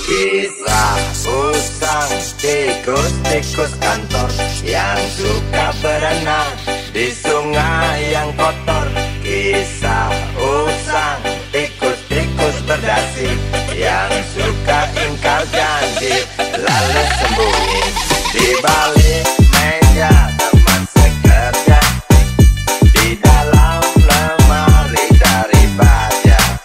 Kisah usang tikus-tikus kantor yang suka berenang di sungai yang kotor. Kisah usang tikus-tikus berdasi yang suka ingkar janji lalu sembunyi di balik meja teman sekerja, di dalam lemari dari baja.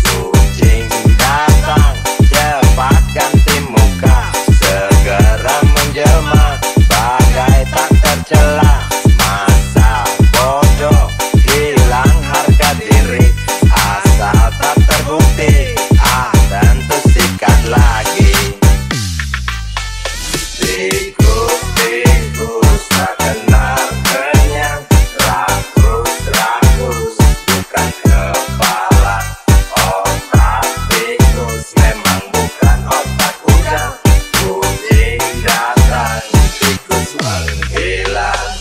Kucing datang cepat ganti muka, segera menjelma bagai tak tercela. Masa bodoh hilang harga diri, asal tak terbukti tentu sikat lagi. Tikus-tikus tak kenal kenyang, rakus-rakus bukan kepala. Otak tikus memang bukan otak udang. Kucing datang, tikus menghilang.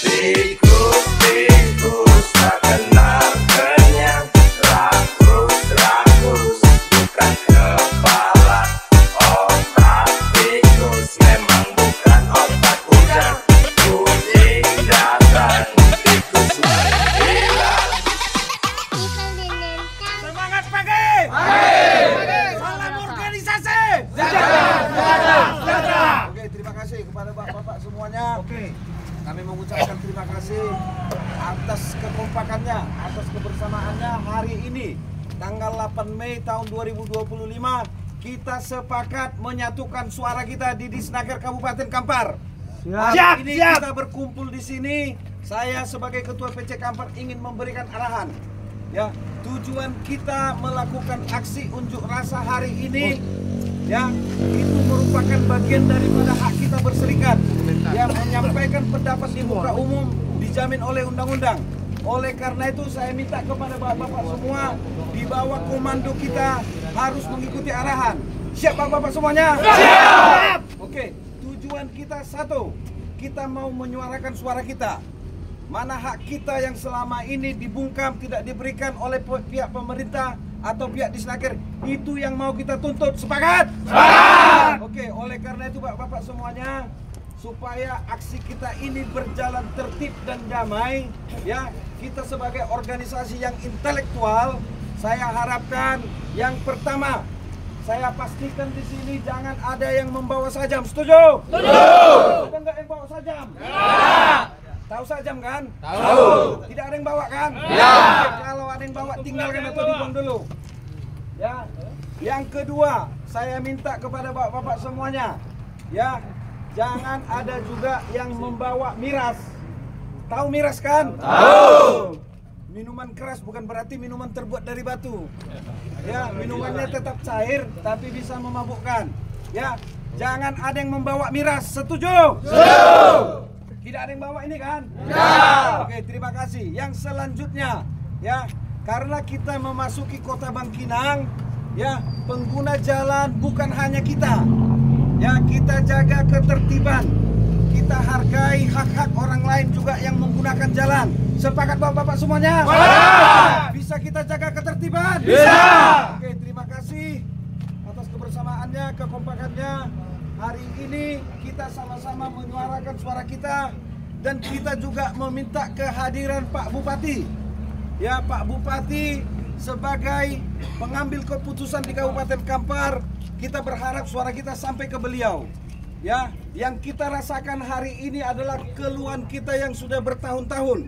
Tikus-tikus tak kenal kenyang, rakus-rakus bukan kepala. Otak tikus memang bukan otak udang. Kucing datang, tikus menghilang. Semangat pagi! Salam organisasi! Oke, terima kasih kepada bapak-bapak semuanya. Kami mengucapkan terima kasih atas kekompakannya, atas kebersamaannya hari ini, tanggal 8 Mei tahun 2025. Kita sepakat menyatukan suara kita di Disnaker Kabupaten Kampar. Hari ini kita berkumpul di sini. Saya sebagai Ketua PC Kampar ingin memberikan arahan. Ya, tujuan kita melakukan aksi unjuk rasa hari ini, ya, itu merupakan bagian daripada hak kita berserikat, yang menyampaikan pendapat di muka umum dijamin oleh undang-undang. Oleh karena itu saya minta kepada bapak-bapak semua, di bawah komando kita harus mengikuti arahan. Siap bapak-bapak semuanya? Siap! Oke, tujuan kita satu, kita mau menyuarakan suara kita. Mana hak kita yang selama ini dibungkam, tidak diberikan oleh pihak pemerintah atau pihak Disnaker, itu yang mau kita tuntut. Sepakat? Sepakat! Oke, oleh karena itu bapak-bapak semuanya, supaya aksi kita ini berjalan tertib dan damai, ya, kita sebagai organisasi yang intelektual, saya harapkan yang pertama, saya pastikan di sini jangan ada yang membawa sajam. Setuju? Setuju! Ada nggak yang bawa sajam? Ya! Tahu sajam kan? Tahu. Tidak ada yang bawa kan? Ya. Kalau ada yang bawa tinggalkan atau dibuang dulu. Ya. Yang kedua, saya minta kepada bapak-bapak semuanya, ya, jangan ada juga yang membawa miras. Tahu miras kan? Tahu. Minuman keras bukan berarti minuman terbuat dari batu. Ya, minumannya tetap cair tapi bisa memabukkan. Ya, jangan ada yang membawa miras. Setuju? Setuju. Tidak ada yang bawa ini kan? Ya. Oke, terima kasih. Yang selanjutnya, ya, karena kita memasuki kota Bangkinang, ya, pengguna jalan bukan hanya kita. Ya, kita jaga ketertiban. Kita hargai hak-hak orang lain juga yang menggunakan jalan. Sepakat bapak-bapak semuanya? Sepakat. Bisa kita jaga ketertiban? Bisa. Oke, terima kasih atas kebersamaannya, kekompakannya. Hari ini kita sama-sama menyuarakan suara kita, dan kita juga meminta kehadiran Pak Bupati. Ya, Pak Bupati sebagai pengambil keputusan di Kabupaten Kampar, kita berharap suara kita sampai ke beliau. Ya, yang kita rasakan hari ini adalah keluhan kita yang sudah bertahun-tahun.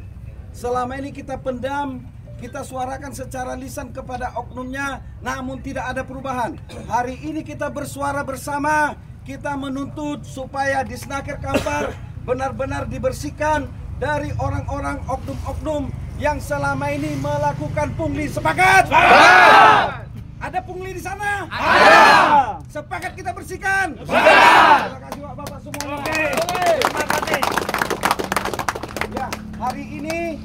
Selama ini kita pendam, kita suarakan secara lisan kepada oknumnya, namun tidak ada perubahan. Hari ini kita bersuara bersama. kita menuntut supaya di Snaker Kampar benar-benar dibersihkan dari orang-orang oknum-oknum yang selama ini melakukan pungli. Sepakat? Ada pungli di sana? Ada. Sepakat kita bersihkan? Terima kasih Bapak semuanya. Terima kasih. Ya, hari ini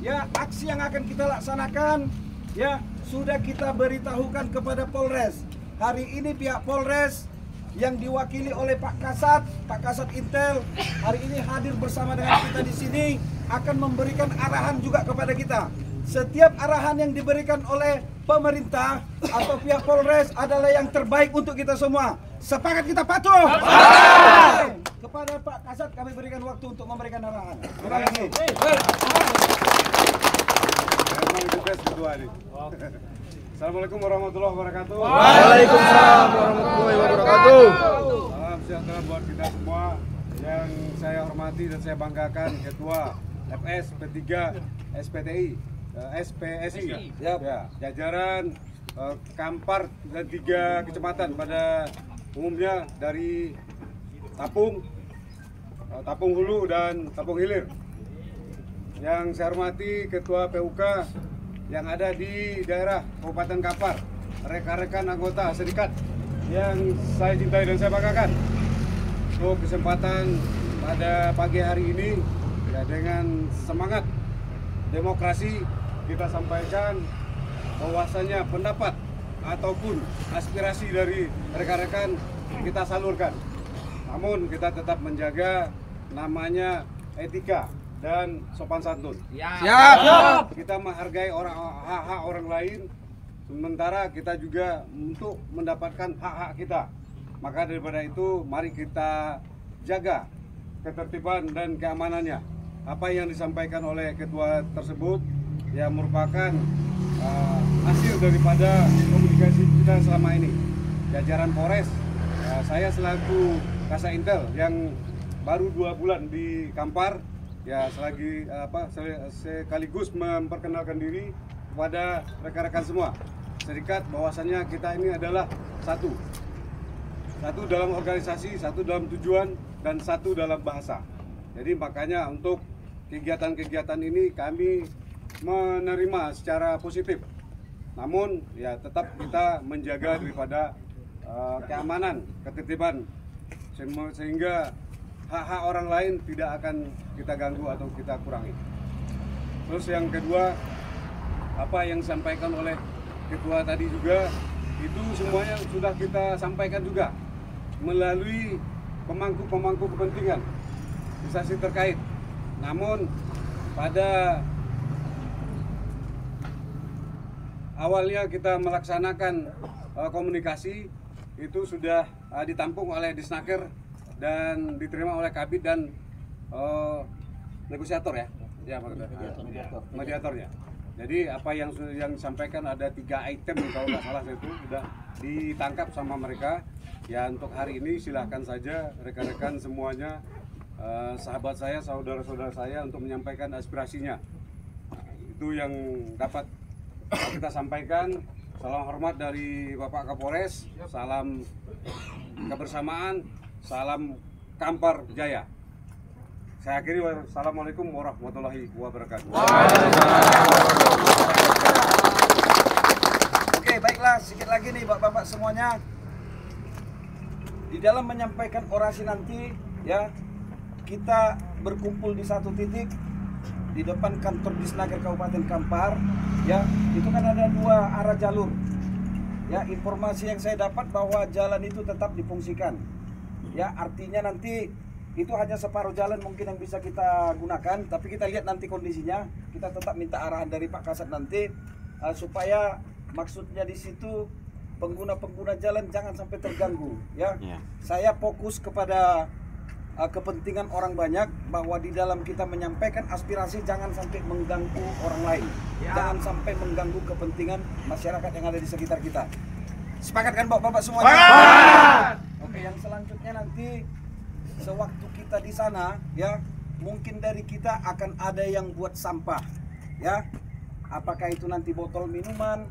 ya aksi yang akan kita laksanakan ya sudah kita beritahukan kepada Polres. Hari ini pihak Polres yang diwakili oleh Pak Kasat Intel hari ini hadir bersama dengan kita di sini akan memberikan arahan juga kepada kita. Setiap arahan yang diberikan oleh pemerintah atau pihak Polres adalah yang terbaik untuk kita semua. Sepakat kita patuh. Kepada Pak Kasat kami berikan waktu untuk memberikan arahan. Terima kasih. Assalamualaikum warahmatullahi wabarakatuh. Waalaikumsalam warahmatullahi wabarakatuh. Salam sejahtera buat kita semua. Yang saya hormati dan saya banggakan Ketua FS, P3, SPTI, SPSI, ya, jajaran Kampar dan 3 kecamatan pada umumnya dari Tapung Hulu dan Tapung Hilir. Yang saya hormati Ketua PUK yang ada di daerah Kabupaten Kampar, rekan-rekan anggota serikat yang saya cintai dan saya banggakan. Untuk kesempatan pada pagi hari ini ya, dengan semangat demokrasi kita sampaikan bahwasanya pendapat ataupun aspirasi dari rekan-rekan kita salurkan. Namun kita tetap menjaga namanya etika dan sopan santun. Siap. Kita menghargai hak-hak orang lain, sementara kita juga untuk mendapatkan hak-hak kita. Maka daripada itu, mari kita jaga ketertiban dan keamanannya. Apa yang disampaikan oleh ketua tersebut yang merupakan hasil daripada komunikasi kita selama ini. Jajaran Polres, saya selaku Kasat Intel yang baru 2 bulan di Kampar, ya sekaligus memperkenalkan diri kepada rekan-rekan semua serikat bahwasannya kita ini adalah satu dalam organisasi, satu dalam tujuan, dan satu dalam bahasa. Jadi makanya untuk kegiatan-kegiatan ini kami menerima secara positif. Namun ya tetap kita menjaga daripada keamanan, ketertiban, sehingga hak-hak orang lain tidak akan kita ganggu atau kita kurangi. Terus yang kedua, apa yang disampaikan oleh ketua tadi juga, itu semuanya sudah kita sampaikan juga melalui pemangku kepentingan instansi terkait. Namun pada awalnya kita melaksanakan komunikasi itu sudah ditampung oleh Disnaker dan diterima oleh Kabid dan negosiator ya, mediatornya. Jadi apa yang disampaikan ada 3 item kalau nggak salah itu sudah ditangkap sama mereka. Ya untuk hari ini silahkan saja rekan-rekan semuanya, sahabat saya, saudara-saudara saya untuk menyampaikan aspirasinya. Itu yang dapat kita sampaikan. Salam hormat dari Bapak Kapolres, salam kebersamaan, salam Kampar Jaya. Saya akhiri, wassalamualaikum warahmatullahi wabarakatuh. Oke, baiklah, sedikit lagi nih Bapak-bapak semuanya. Di dalam menyampaikan orasi nanti ya, kita berkumpul di satu titik di depan kantor Disnaker Kabupaten Kampar ya. Itu kan ada 2 arah jalur ya. Informasi yang saya dapat bahwa jalan itu tetap difungsikan ya, artinya nanti itu hanya separuh jalan mungkin yang bisa kita gunakan, tapi kita lihat nanti kondisinya. Kita tetap minta arahan dari Pak Kasat nanti supaya maksudnya di situ pengguna jalan jangan sampai terganggu ya. Saya fokus kepada kepentingan orang banyak, bahwa di dalam kita menyampaikan aspirasi jangan sampai mengganggu orang lain, jangan sampai mengganggu kepentingan masyarakat yang ada di sekitar kita. Sepakat kan Bapak-bapak semuanya? Oke, yang selanjutnya nanti sewaktu kita di sana ya, mungkin dari kita akan ada yang buat sampah ya, apakah itu nanti botol minuman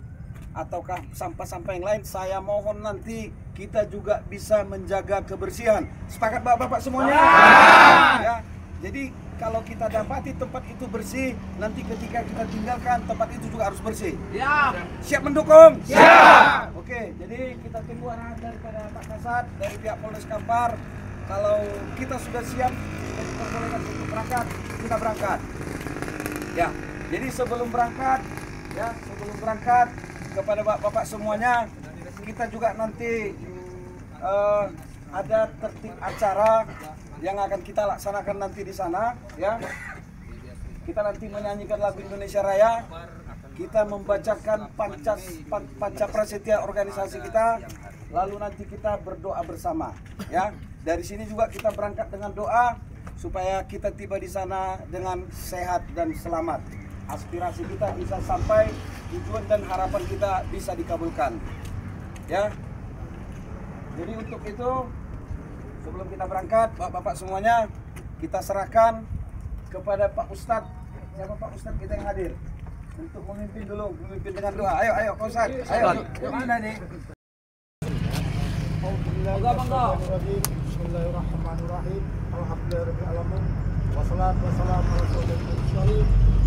ataukah sampah-sampah yang lain, saya mohon nanti kita juga bisa menjaga kebersihan. Sepakat Bapak-bapak semuanya? Ya. Jadi kalau kita dapati tempat itu bersih, nanti ketika kita tinggalkan tempat itu juga harus bersih. Siap mendukung? Siap. Oke, jadi kita tunggu arahan daripada Pak Kasat dari pihak Polres Kampar. Kalau kita sudah siap dan diperbolehkan untuk berangkat, kita berangkat. Ya, jadi sebelum berangkat kepada bapak-bapak semuanya, kita juga nanti ada tertib acara yang akan kita laksanakan nanti di sana, ya. Kita nanti menyanyikan lagu Indonesia Raya, kita membacakan panca prasetya organisasi kita, lalu nanti kita berdoa bersama, ya. Dari sini juga kita berangkat dengan doa supaya kita tiba di sana dengan sehat dan selamat. Aspirasi kita bisa sampai, tujuan dan harapan kita bisa dikabulkan, ya. Jadi untuk itu, sebelum kita berangkat, bapak-bapak semuanya, kita serahkan kepada Pak Ustadz. Siapa Pak Ustadz kita yang hadir? Untuk memimpin dulu, memimpin dengan doa. Ayo Pak Ustadz. Ayo. Gimana nih? Bismillahirrahmanirrahim. Alhamdulillahirabbil alamin. Wassalatu wassalamu ala rasulillah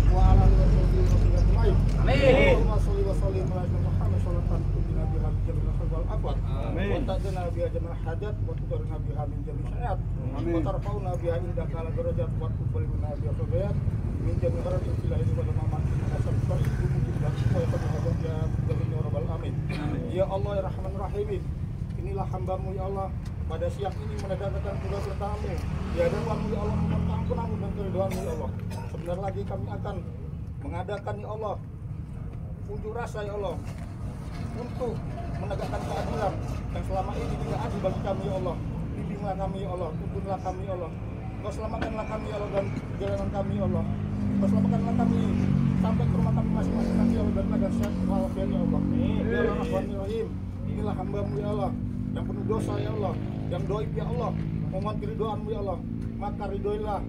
wa ala alihi wa sahbihi. Amin. Allahumma shalli wa sallim ala Muhammad shallallahu alaihi wa sallam. Amin. Wa ta'dina biha jamal hajat wa tudarna biha min jami syai'at. Wa tarfa'una biha indaka ala darajat wa tuballighuna biha fadhiyat min jami khairin fil hayati wal mamati nasab barik wa yaqulu ya jalil rabbal alamin. Ya Allah ya Rahman Rahim. Inilah hambamu ya Allah, pada siang ini menegakkan tugas pertamamu di hadapanmu ya Allah, mohon ampunanmu dan keridhaanmu ya Allah. Sebentar lagi kami akan mengadakan ya Allah unjuk rasa ya Allah untuk menegakkan keadilan yang selama ini tidak adil bagi kami ya Allah. Bimbinglah kami ya Allah, tuntunlah kami ya Allah, Kau selamatkanlah kami ya Allah dan perjalanan kami ya Allah. Kau selamatkanlah kami sampai ke rumah kami masing-masing nanti ya Allah, dan keadaan sehat walafiat ya Allah. Ya Allah Rahmanir-Rahim. Inilah hambamu ya Allah yang penuh dosa ya Allah, yang doib ya Allah, mohon keridhaanmu ya Allah. Maka ridhoilah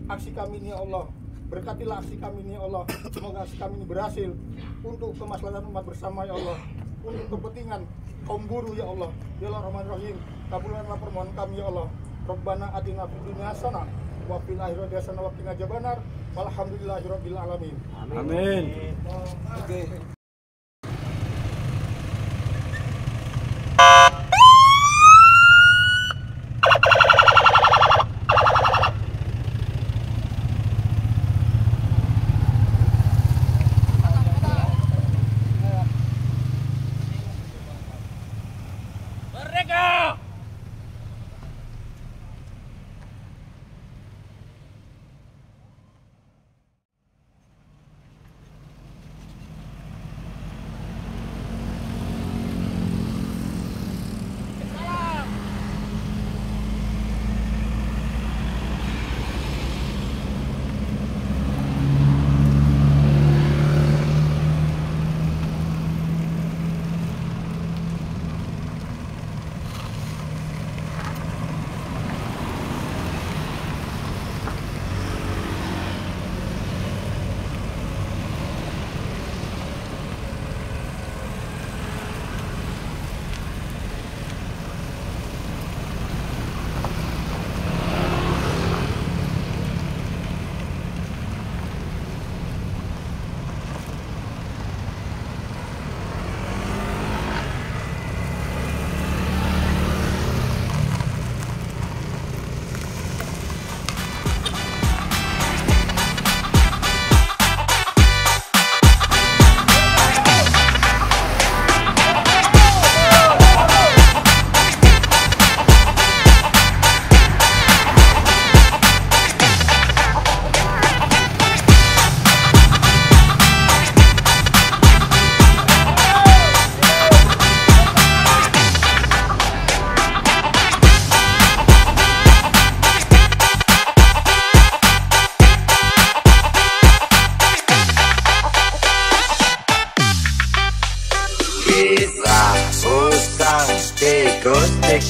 aksi kami ini ya Allah, berkatilah aksi kami ini ya Allah. Semoga aksi kami ini berhasil untuk kemaslahatan umat bersama ya Allah, untuk kepentingan kaum buruh ya Allah. Ya Allah Rahman-Rahim, kabulkanlah permohonan kami ya Allah. Rabbana atina fid dunya hasanah wa fil akhirati hasanah wa qina adzabannar. Walhamdulillahirabbil alamin. Amin. Oke.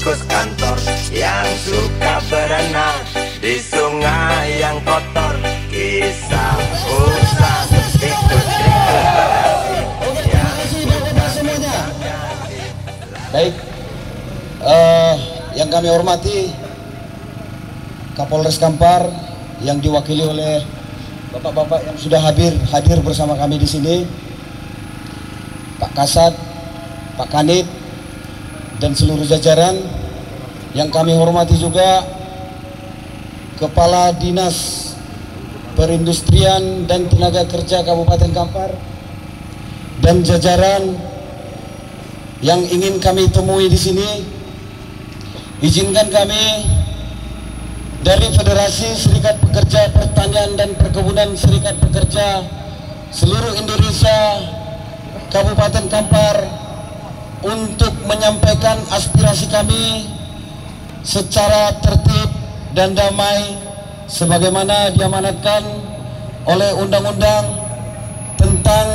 tikus kantor yang suka berenang di sungai yang kotor. Kisah usah tikus berasi yang suka Baik, yang kami hormati Kapolres Kampar yang diwakili oleh bapak-bapak yang sudah hadir bersama kami di sini, Pak Kasat, Pak Kanit, dan seluruh jajaran. Yang kami hormati juga Kepala Dinas Perindustrian dan Tenaga Kerja Kabupaten Kampar dan jajaran yang ingin kami temui di sini. Izinkan kami dari Federasi Serikat Pekerja Pertanian dan Perkebunan Serikat Pekerja seluruh Indonesia Kabupaten Kampar untuk menyampaikan aspirasi kami secara tertib dan damai sebagaimana diamanatkan oleh undang-undang tentang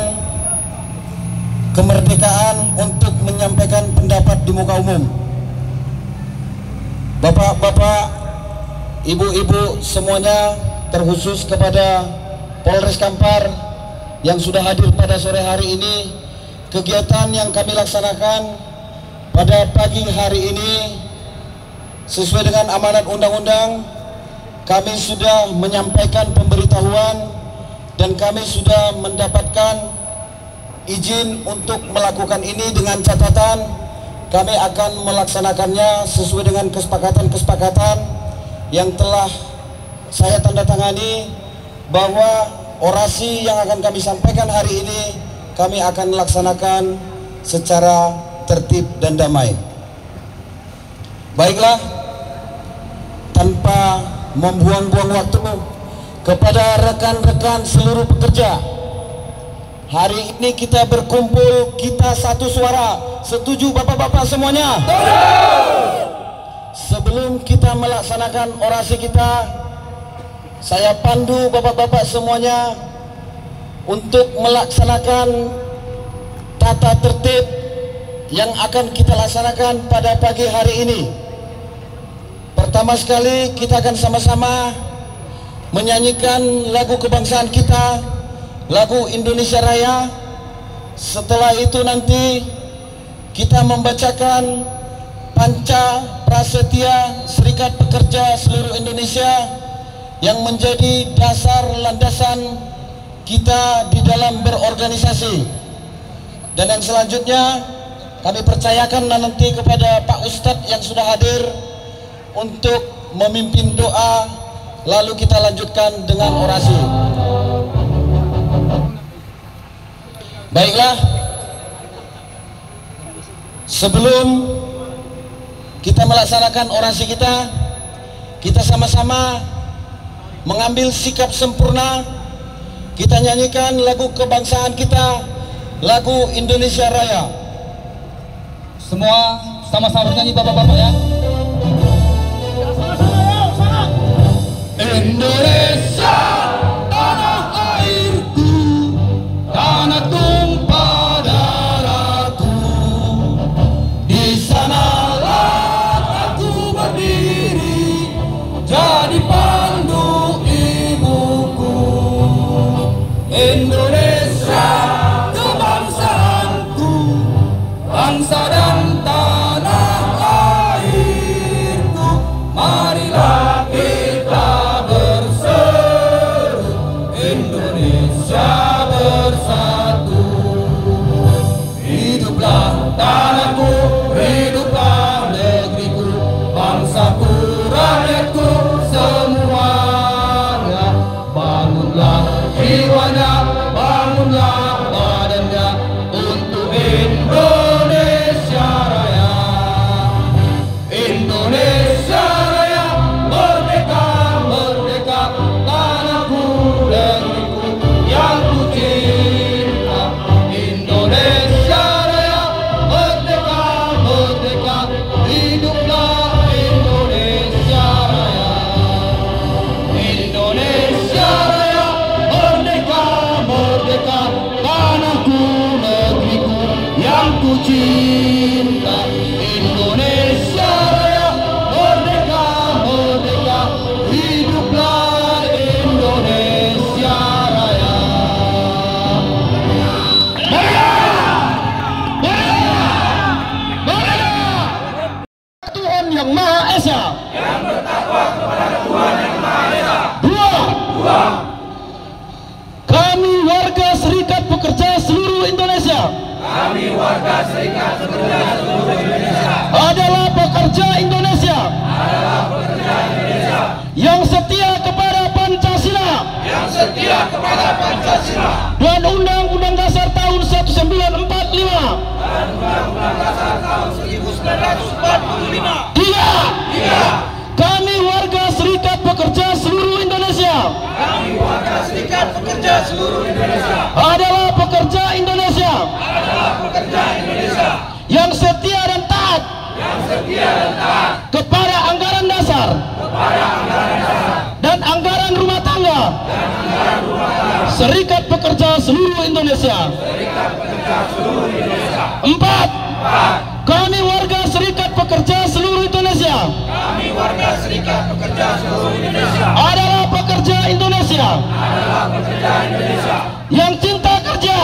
kemerdekaan untuk menyampaikan pendapat di muka umum. Bapak-bapak, ibu-ibu semuanya, terkhusus kepada Polres Kampar yang sudah hadir pada sore hari ini, kegiatan yang kami laksanakan pada pagi hari ini sesuai dengan amanat undang-undang. Kami sudah menyampaikan pemberitahuan dan kami sudah mendapatkan izin untuk melakukan ini dengan catatan kami akan melaksanakannya sesuai dengan kesepakatan-kesepakatan yang telah saya tanda tangani, bahwa orasi yang akan kami sampaikan hari ini kami akan melaksanakan secara tertib dan damai. Baiklah, tanpa membuang-buang waktu, kepada rekan-rekan seluruh pekerja, hari ini kita berkumpul, kita satu suara. Setuju bapak-bapak semuanya? Sebelum kita melaksanakan orasi kita, saya pandu bapak-bapak semuanya untuk melaksanakan tata tertib yang akan kita laksanakan pada pagi hari ini. Pertama sekali kita akan sama-sama menyanyikan lagu kebangsaan kita, lagu Indonesia Raya. Setelah itu nanti kita membacakan Panca Prasetya Serikat Pekerja seluruh Indonesia yang menjadi dasar landasan kita di dalam berorganisasi. Dan yang selanjutnya kami percayakan nanti kepada Pak Ustadz yang sudah hadir untuk memimpin doa, lalu kita lanjutkan dengan orasi. Baiklah, sebelum kita melaksanakan orasi kita sama-sama mengambil sikap sempurna. Kita nyanyikan lagu kebangsaan kita, lagu Indonesia Raya. Semua sama-sama bernyanyi bapak-bapak ya. Indonesia, tanah airku, tanah tumpah darahku. Di sanalah aku berdiri, jadi pandu ibuku. Indonesia, kebangsaanku, bangsa dan tanah airku. Marilah kita Indonesia bersatu. Hiduplah tanahku, hiduplah negeriku, bangsaku, rakyatku semuanya. Bangunlah jiwanya, bangunlah badannya untuk Indonesia Raya. Indonesia Raya, merdeka, merdeka, tanahku, negeriku yang ku cinta. Indonesia Raya, merdeka, merdeka, hiduplah Indonesia Raya. Indonesia Raya, merdeka, merdeka, tanahku, negeriku yang ku cinta. Indonesia Raya, merdeka, merdeka, hiduplah Indonesia Raya. Merdeka! Merdeka! Merdeka! Dua, kami warga Serikat Pekerja seluruh Indonesia adalah pekerja Indonesia yang setia kepada Pancasila dan Undang-Undang Dasar tahun 1945. Tiga, kami warga Serikat Pekerja seluruh Indonesia adalah pekerja Indonesia yang setia dan taat kepada anggaran dasar dan anggaran rumah tangga Serikat Pekerja seluruh Indonesia. Empat, kami warga Serikat Pekerja seluruh Indonesia adalah pekerja Indonesia yang cinta kerja,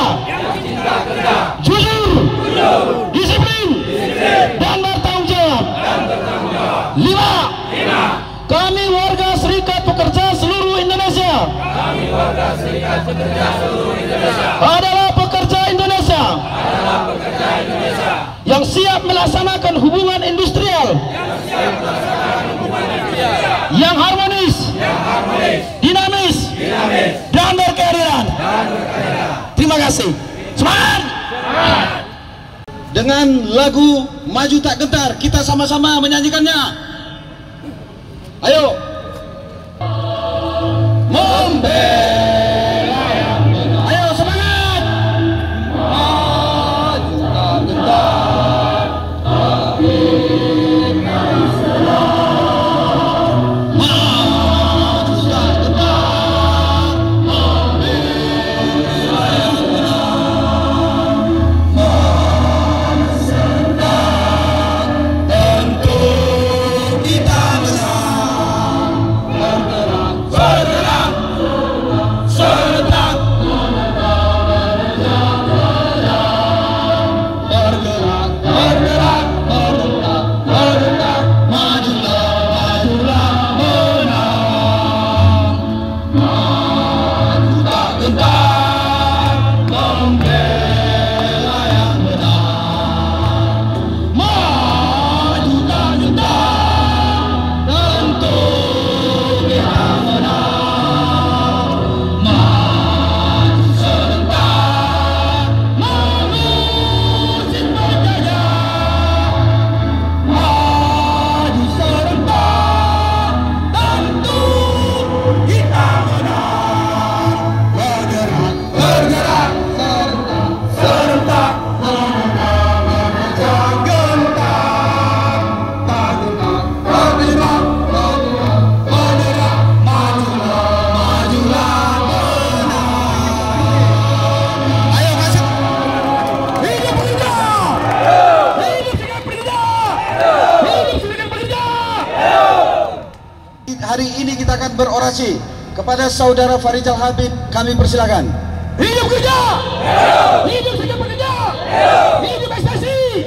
jujur, disiplin, dan bertanggung jawab. Lima, kami warga Serikat Pekerja seluruh Indonesia adalah pekerja Indonesia yang siap melaksanakan hubungan industrial yang harmonis, dinamis, dan berkeadilan. Terima kasih. Semangat! Dengan lagu Maju Tak Gentar, kita sama-sama menyanyikannya. Ayo. Membela yang benar. Ayo semangat. Maju tak gentar, tapi tak salah. Maju tak gentar, membela yang benar. Maju serentak, tentu kita menang. Bergerak, serentak, bergerak, bergerak, berentak, majulah, menang. Maju tak gentar, membela yang benar. Maju tak gentar, tentu kita menang. Maju serentak, mengusir penjajah. Maju serentak, tentu kita menang. Bergerak, bergerak, serentak, serentak, tak gentar, tak gentar, bergerak, bergerak, majulah, menang. Ayo kasih. Hidup pekerja! Hidup Serikat Pekerja! Hidup Serikat Pekerja! Hari ini kita akan berorasi. Kepada Saudara Farijal Habib kami persilakan. Hidup kerja! Hidup Serikat Pekerja! Hidup SPSI!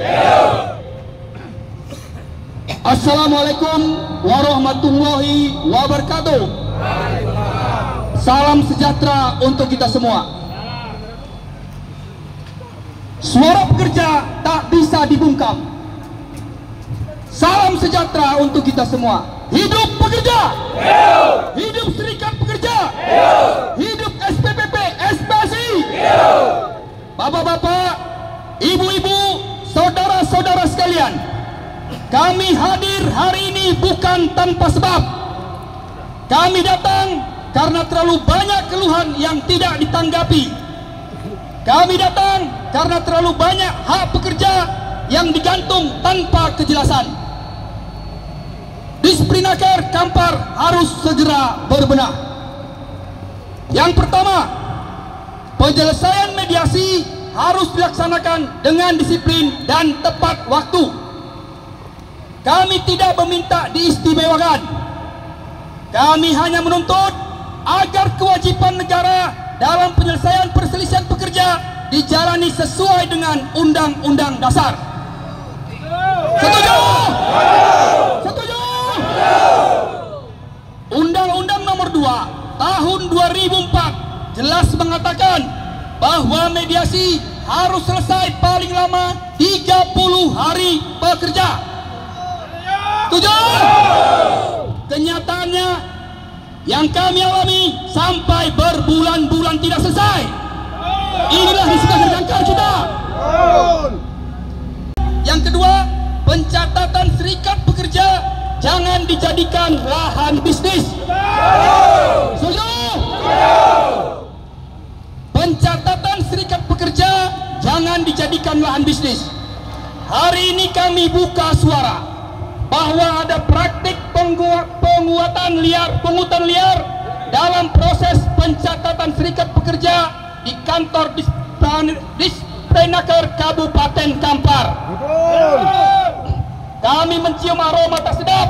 Assalamualaikum warahmatullahi wabarakatuh. Salam sejahtera untuk kita semua. Suara pekerja tak bisa dibungkam. Salam sejahtera untuk kita semua. Hidup pekerja! Hidup Serikat Pekerja! Hidup SPPP, SPSI! Bapak-bapak, ibu-ibu, saudara-saudara sekalian, kami hadir hari ini bukan tanpa sebab. Kami datang karena terlalu banyak keluhan yang tidak ditanggapi. Kami datang karena terlalu banyak hak pekerja yang digantung tanpa kejelasan. Disciplinaker Kampar harus segera berbenah. Yang pertama, penyelesaian mediasi harus dilaksanakan dengan disiplin dan tepat waktu. Kami tidak meminta diistimewakan. Kami hanya menuntut agar kewajiban negara dalam penyelesaian perselisihan pekerja dijalani sesuai dengan Undang-Undang Dasar. Setuju? Setuju? Undang-Undang Nomor 2 Tahun 2004 jelas mengatakan bahwa mediasi harus selesai paling lama 30 hari bekerja. Setuju? Kenyataannya yang kami alami sampai berbulan-bulan tidak selesai. Inilah risiko jangkar kita. Yang kedua, pencatatan serikat pekerja jangan dijadikan lahan bisnis. Setuju? Pencatatan serikat pekerja jangan dijadikan lahan bisnis. Hari ini kami buka suara bahwa ada praktik pungutan liar dalam proses pencatatan serikat pekerja di kantor Disprenaker Kabupaten Kampar. Kami mencium aroma tak sedap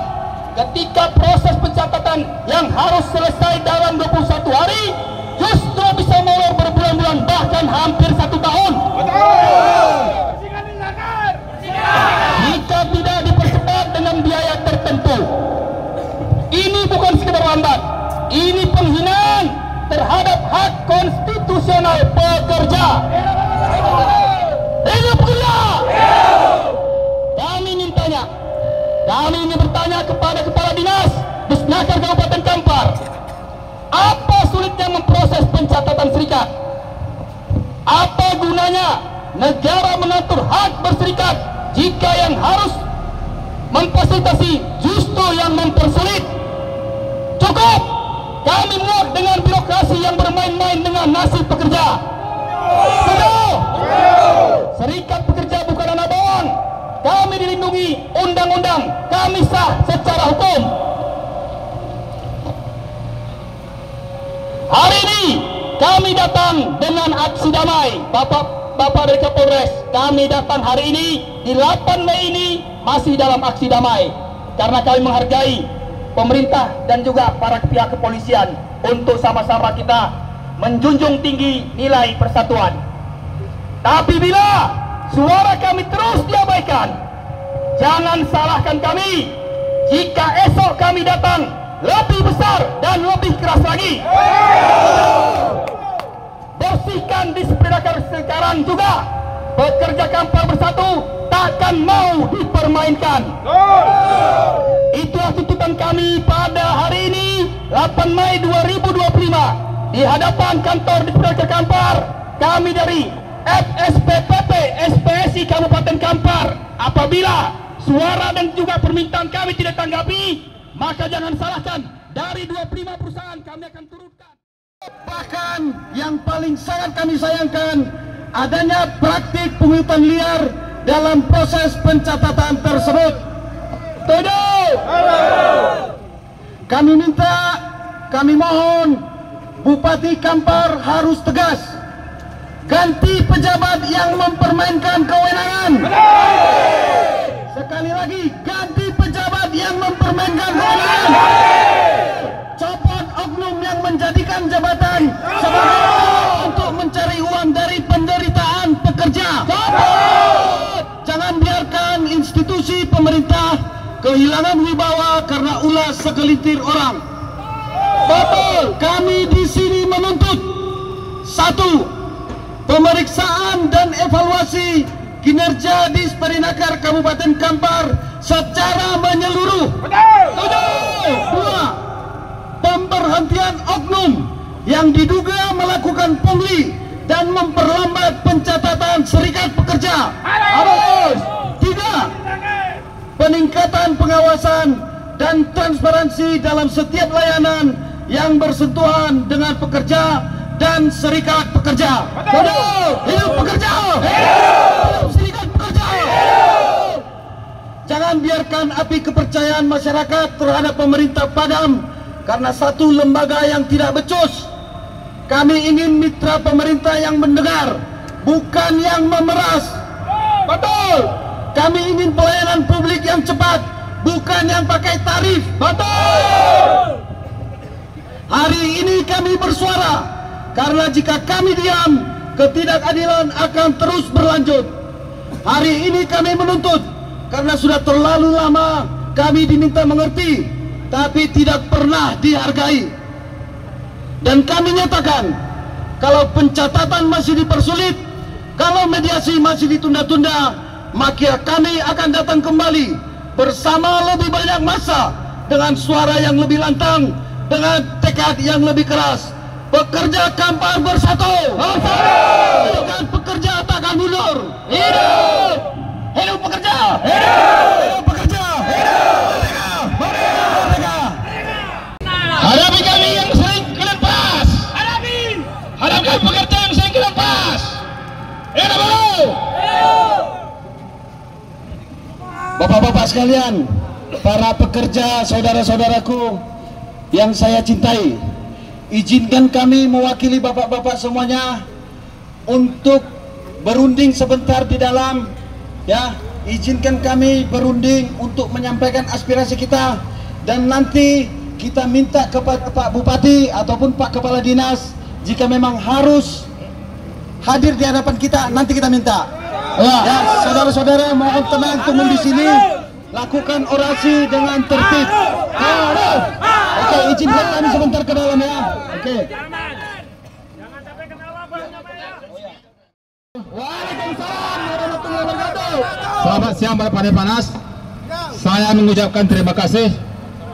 ketika proses pencatatan yang harus selesai dalam 21 hari justru bisa molor berbulan-bulan, bahkan hampir 1 tahun. Jika tidak dipercepat dengan biaya tertentu, ini bukan sekedar lambat, ini penghinaan terhadap hak konstitusional pekerja. Hidup pekerja! Kami ingin bertanya kepada Kepala Dinas Disnaker Kabupaten Kampar, apa sulitnya memproses pencatatan serikat? Apa gunanya negara mengatur hak berserikat jika yang harus memfasilitasi justru yang mempersulit? Cukup! Kami muak dengan birokrasi yang bermain-main dengan nasib pekerja. Serikat pekerja bukan anak bawang. Kami dilindungi undang-undang. Kami sah secara hukum. Hari ini kami datang dengan aksi damai. Bapak dari Kapolres, kami datang hari ini di 8 Mei ini masih dalam aksi damai karena kami menghargai pemerintah dan juga para pihak kepolisian untuk sama-sama kita menjunjung tinggi nilai persatuan. Tapi bila suara kami terus diabaikan, jangan salahkan kami jika esok kami datang lebih besar dan lebih keras lagi. Bersihkan Disprenaker sekarang juga. Pekerja Kampar Bersatu takkan mau dipermainkan. Itulah tuntutan kami pada hari ini 8 Mei 2025 di hadapan kantor Disprenaker Kampar. Kami dari FSPPP SPSI Kabupaten Kampar, apabila suara dan juga permintaan kami tidak tanggapi, maka jangan salahkan, dari 25 perusahaan kami akan turunkan. Bahkan yang paling sangat kami sayangkan adanya praktik pungutan liar dalam proses pencatatan tersebut. Setuju? Kami mohon Bupati Kampar harus tegas, ganti pejabat yang mempermainkan kewenangan. Sekali lagi, ganti pejabat yang mempermainkan kewenangan. Copot oknum yang menjadikan jabatan sebagai untuk mencari uang dari penderitaan pekerja. Copot! Jangan biarkan institusi pemerintah kehilangan wibawa karena ulah segelintir orang. Betul, kami di sini menuntut 1. Pemeriksaan dan evaluasi kinerja Disprenaker Kabupaten Kampar secara menyeluruh. Betul. 2. Pemberhentian oknum yang diduga melakukan pungli dan memperlambat pencatatan serikat pekerja. Harus. 3. Peningkatan pengawasan dan transparansi dalam setiap layanan yang bersentuhan dengan pekerja dan serikat pekerja. Betul. Hidup pekerja. Hidup serikat pekerja. Jangan biarkan api kepercayaan masyarakat terhadap pemerintah padam karena satu lembaga yang tidak becus. Kami ingin mitra pemerintah yang mendengar, bukan yang memeras. Betul. Kami ingin pelayanan publik yang cepat, bukan yang pakai tarif. Betul. Hari ini kami bersuara karena jika kami diam, ketidakadilan akan terus berlanjut. Hari ini kami menuntut karena sudah terlalu lama kami diminta mengerti, tapi tidak pernah dihargai. Dan kami nyatakan, kalau pencatatan masih dipersulit, kalau mediasi masih ditunda-tunda, maka kami akan datang kembali bersama lebih banyak massa, dengan suara yang lebih lantang, dengan tekad yang lebih keras. Pekerja Kampar bersatu, dengan pekerja takkan mundur. Hidup! Hidup pekerja! Hidup pekerja! Hidup merdeka! Hadapi kami yang sering kelempas. Hadapi pekerja yang sering kelempas. Hidup! Bapak-bapak sekalian, para pekerja, saudara-saudaraku yang saya cintai, izinkan kami mewakili bapak-bapak semuanya untuk berunding sebentar di dalam, ya. Izinkan kami berunding untuk menyampaikan aspirasi kita, dan nanti kita minta kepada Pak Bupati ataupun Pak Kepala Dinas, jika memang harus hadir di hadapan kita, nanti kita minta. Ya, saudara-saudara, mohon tenang tunggu di sini, lakukan orasi dengan tertib. Oke, izinkan kami sebentar ke dalam ya. Oke. Jangan sampai ketawa banyak-banyak. Waalaikumsalam warahmatullahi wabarakatuh. Selamat siang para panas. Saya mengucapkan terima kasih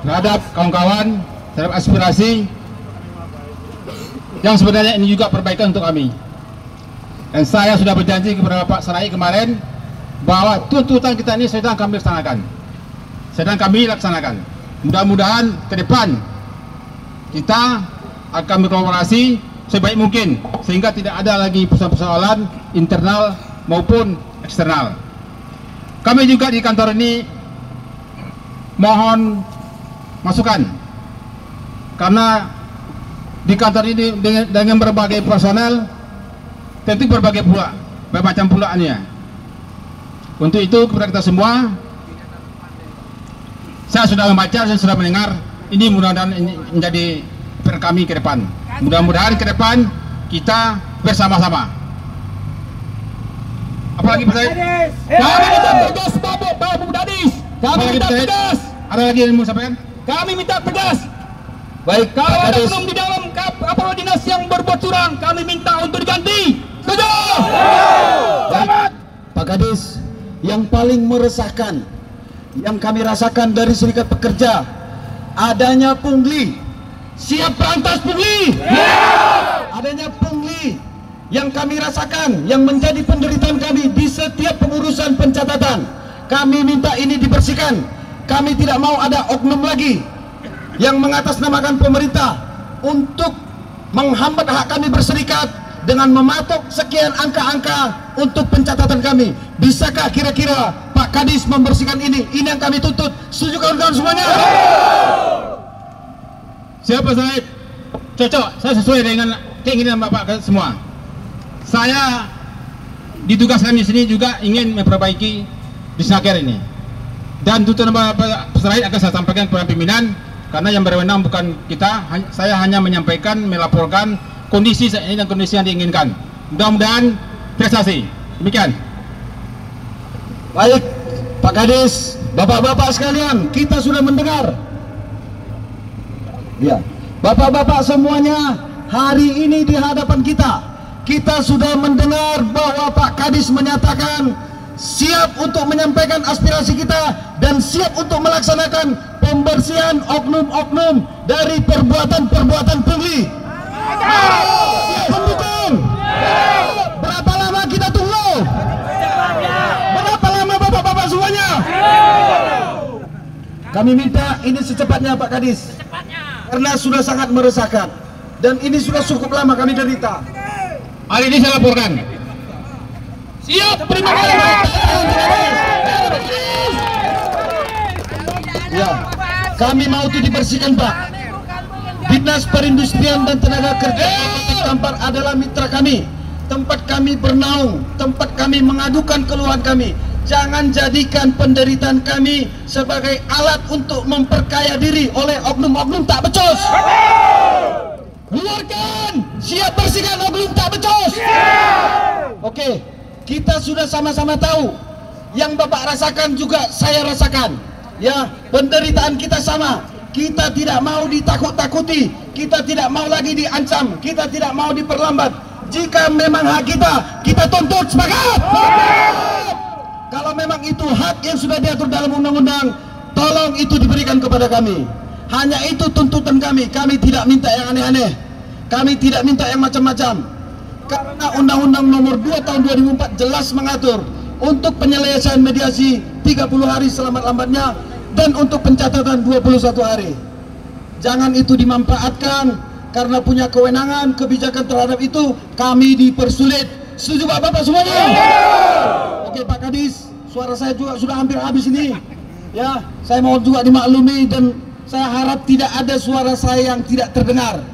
terhadap kawan-kawan, terhadap aspirasi yang sebenarnya ini juga perbaikan untuk kami. Dan saya sudah berjanji kepada Bapak Sarai kemarin bahwa tuntutan kita ini sedang kami laksanakan. Mudah-mudahan ke depan kita akan berkolaborasi sebaik mungkin sehingga tidak ada lagi persoalan internal maupun eksternal. Kami juga di kantor ini mohon masukan, karena di kantor ini dengan berbagai personel, tentu berbagai pula, bermacam pulaannya. Untuk itu kepada kita semua, saya sudah membaca, saya sudah mendengar, ini mudah-mudahan menjadi PR kami ke depan. Mudah-mudahan ke depan kita bersama-sama. Apalagi Pak Said? Kami minta tegas, Pak Bupati. Kami minta tegas. Ada lagi yang mau sampaikan? Kami minta tegas. Baik, Kalau Pak ada Kadis. oknum di dalam kepala dinas yang berbuat curang, kami minta untuk diganti. Setuju? Baik, Pak Kadis, yang paling meresahkan yang kami rasakan dari serikat pekerja adanya pungli. Siap berantas pungli. Adanya pungli yang kami rasakan, yang menjadi penderitaan kami di setiap pengurusan pencatatan. Kami minta ini dibersihkan. Kami tidak mau ada oknum lagi yang mengatasnamakan pemerintah untuk menghambat hak kami berserikat dengan mematok sekian angka-angka untuk pencatatan kami. Bisakah kira-kira Pak Kadis membersihkan ini? Ini yang kami tuntut. Setuju kawan-kawan semuanya? Siapa Said? Cocok, saya sesuai dengan keinginan Bapak semua. Saya ditugaskan di sini juga ingin memperbaiki Disnaker ini. Dan tuntutan Bapak Said akan saya sampaikan kepada pimpinan, karena yang berwenang bukan kita. Saya hanya menyampaikan, melaporkan kondisi saat ini dan kondisi yang diinginkan. Mudah-mudahan prestasi. Demikian. Baik, Pak Kadis, bapak-bapak sekalian, kita sudah mendengar. Ya, bapak-bapak semuanya, hari ini di hadapan kita sudah mendengar bahwa Pak Kadis menyatakan siap untuk menyampaikan aspirasi kita dan siap untuk melaksanakan pembersihan oknum-oknum dari perbuatan-perbuatan pungli. Siap mendukung. Berapa lama kita tunggu? Berapa lama bapak-bapak semuanya? Kami minta ini secepatnya Pak Kadis, karena sudah sangat meresahkan dan ini sudah cukup lama kami derita. Hari ini saya laporkan. Siap, terima kasih. Ya, kami mau itu dibersihkan Pak. Dinas Perindustrian dan Tenaga Kerja Kabupaten Kampar adalah mitra kami, tempat kami bernaung, tempat kami mengadukan keluhan kami. Jangan jadikan penderitaan kami sebagai alat untuk memperkaya diri oleh oknum-oknum tak becus. Keluarkan, siap bersihkan oknum tak becus. Oke, kita sudah sama-sama tahu. Yang Bapak rasakan juga saya rasakan. Ya, penderitaan kita sama. Kita tidak mau ditakut-takuti, kita tidak mau lagi diancam, kita tidak mau diperlambat. Jika memang hak kita tuntut, sepakat. Kalau memang itu hak yang sudah diatur dalam undang-undang, tolong itu diberikan kepada kami. Hanya itu tuntutan kami. Kami tidak minta yang aneh-aneh, kami tidak minta yang macam-macam. Karena Undang-Undang Nomor 2 Tahun 2004 jelas mengatur untuk penyelesaian mediasi 30 hari selambat-lambatnya, dan untuk pencatatan 21 hari. Jangan itu dimanfaatkan karena punya kewenangan kebijakan terhadap itu, kami dipersulit. Setuju Bapak semuanya? Oke Pak Kadis, suara saya juga sudah hampir habis ini. Ya, saya mohon juga dimaklumi, dan saya harap tidak ada suara saya yang tidak terdengar.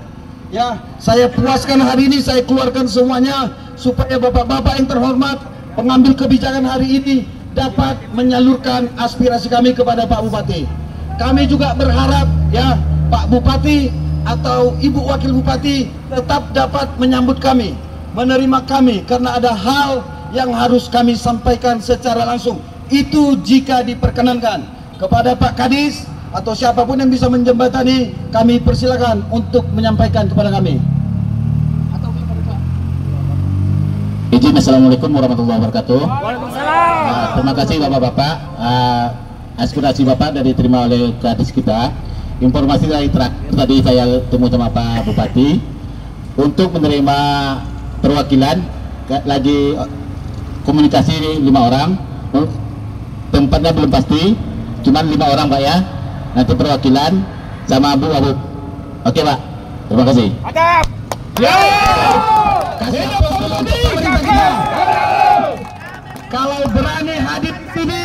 Ya, saya puaskan hari ini, saya keluarkan semuanya supaya bapak-bapak yang terhormat pengambil kebijakan hari ini dapat menyalurkan aspirasi kami kepada Pak Bupati. Kami juga berharap ya Pak Bupati atau Ibu Wakil Bupati tetap dapat menyambut kami, menerima kami, karena ada hal yang harus kami sampaikan secara langsung. Itu jika diperkenankan. Kepada Pak Kadis atau siapapun yang bisa menjembatani, kami persilakan untuk menyampaikan kepada kami. Izin, assalamualaikum warahmatullahi wabarakatuh. Waalaikumsalam. Terima kasih bapak-bapak, aspirasi bapak dari diterima oleh Kadis kita. Informasi dari tadi saya temu sama Pak Bupati untuk menerima perwakilan, lagi komunikasi 5 orang, tempatnya belum pasti, cuman 5 orang Pak ya. Nanti perwakilan sama Bu Abu. Oke Pak, terima kasih. Adab. Kasih aplaus dulu untuk pemerintah kita. Kalau berani hadir di sini,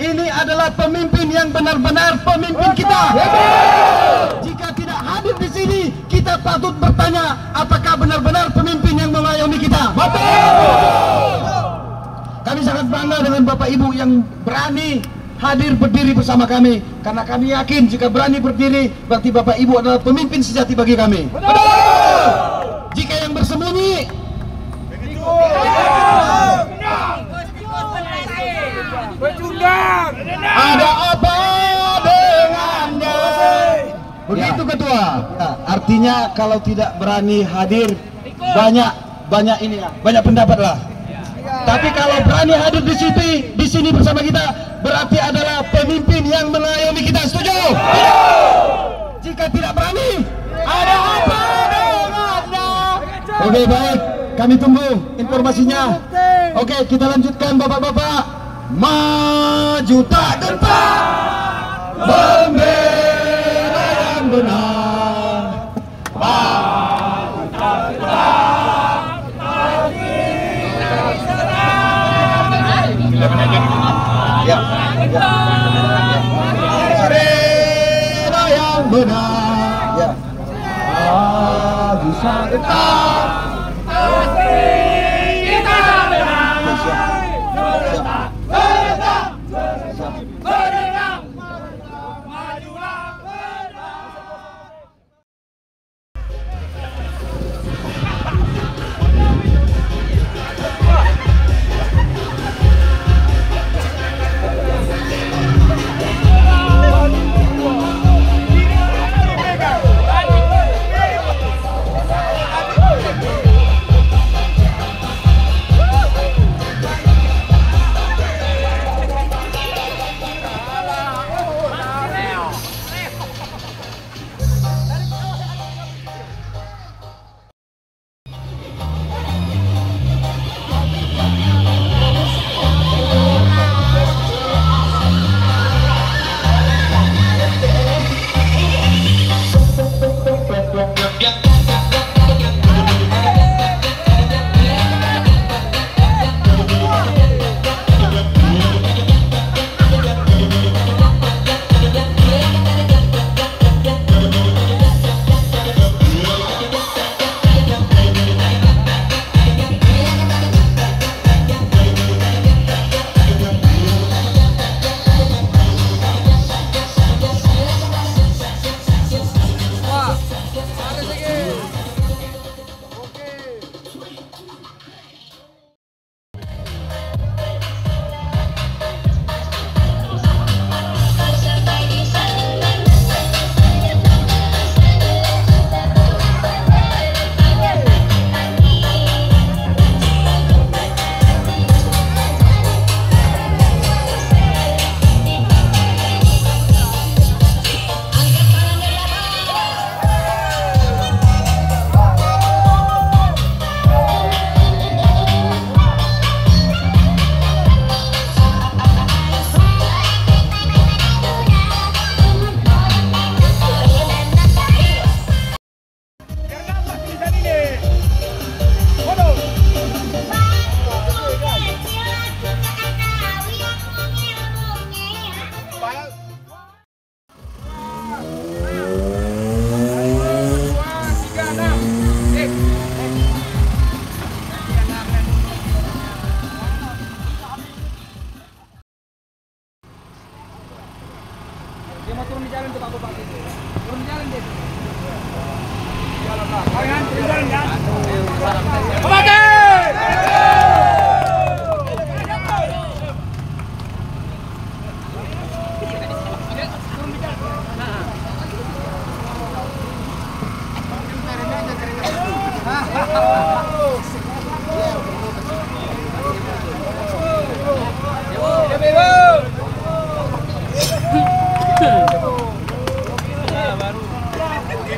ini adalah pemimpin yang benar-benar pemimpin kita. Jika tidak hadir di sini, kita patut bertanya, apakah benar-benar pemimpin yang mengayomi kita? Kami sangat bangga dengan Bapak Ibu yang berani hadir berdiri bersama kami, karena kami yakin jika berani berdiri berarti Bapak Ibu adalah pemimpin sejati bagi kami. Jika yang bersembunyi, ada apa dengannya? Begitu Ketua. Ya, artinya kalau tidak berani hadir, banyak ini ya, banyak pendapat lah. Tapi kalau berani hadir di sini bersama kita, berarti adalah pemimpin yang mengayomi kita. Setuju? Jika tidak berani, ada apa dengannya? Oke, baik, kami tunggu informasinya. Oke, kita lanjutkan Bapak-bapak. Maju tak gentar, bendera yang benar. Maju tak gentar, ya. Bendera yang benar. Ya. Maju tak gentar.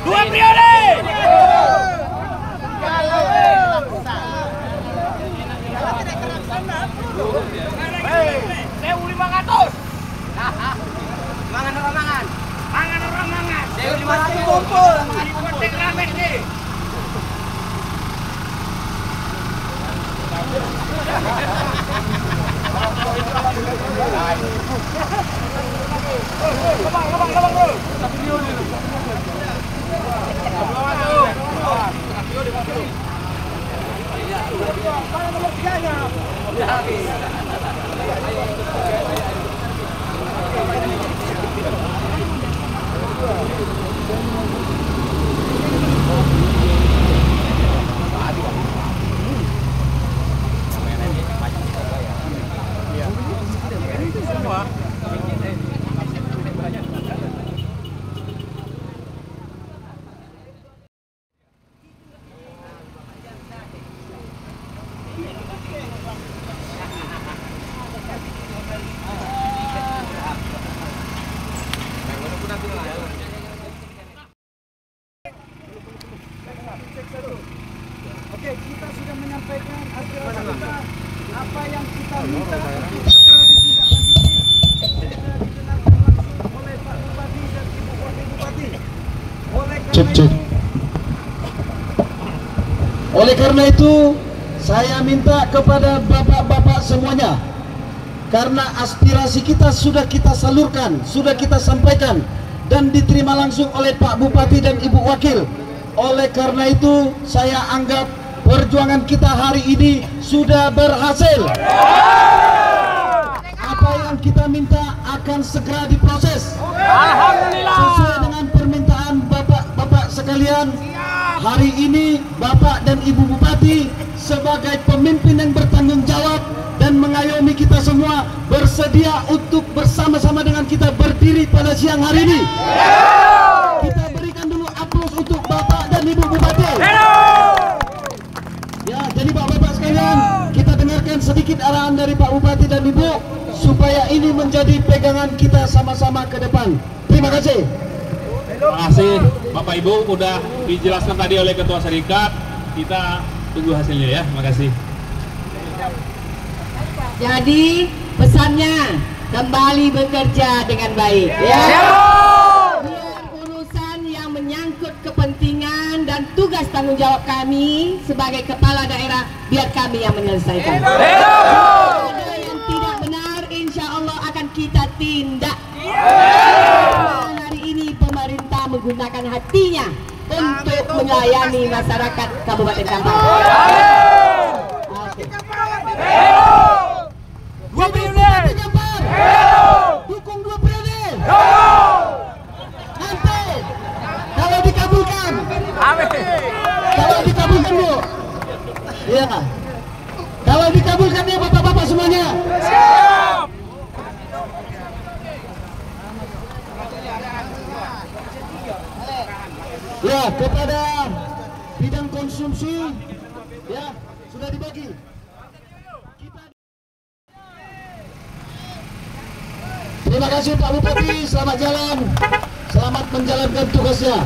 Dua periode. 1.500. Mangan orang mangan. Mangan orang mangan. 1.500 kumpul. Penting rame nih. Labang bro. Oke, kita sudah menyampaikan aspirasi kita, apa yang kita minta untuk segera ditindaklanjuti, dikenalkan langsung oleh Pak Bupati dan Ibu Wakil Bupati. Oleh karena itu, saya minta kepada bapak-bapak semuanya, karena aspirasi kita sudah kita salurkan, sudah kita sampaikan, dan diterima langsung oleh Pak Bupati dan Ibu Wakil. Oleh karena itu, saya anggap perjuangan kita hari ini sudah berhasil. Apa yang kita minta akan segera diproses. Alhamdulillah. Sesuai dengan permintaan bapak-bapak sekalian, hari ini Bapak dan Ibu Bupati sebagai pemimpin yang bertanggung jawab dan mengayomi kita semua bersedia untuk bersama-sama dengan kita berdiri pada siang hari ini. Kita berikan dulu aplaus untuk Bapak dan Ibu Bupati. Ya, jadi Bapak-bapak sekalian, kita dengarkan sedikit arahan dari Pak Bupati dan Ibu supaya ini menjadi pegangan kita sama-sama ke depan. Terima kasih. Terima kasih Bapak Ibu, udah dijelaskan tadi oleh Ketua Serikat. Kita tunggu hasilnya ya. Terima kasih. Jadi pesannya kembali bekerja dengan baik. Ya. Biar urusan yang menyangkut kepentingan dan tugas tanggung jawab kami sebagai kepala daerah, biar kami yang menyelesaikan. Ada yang tidak benar, insya Allah akan kita tindak. Hari ini pemerintah menggunakan hatinya untuk melayani masyarakat Kabupaten Kampar. Dua periode. Dukung 2 periode. Nanti kalau dikabulkan. Kalau dikabulkan Bu. Iya. Kalau dikabulkan ya Bapak-bapak semuanya. Siap. Ya, kepada bidang konsumsi ya sudah dibagi. Terima kasih Pak Bupati, selamat jalan, selamat menjalankan tugasnya.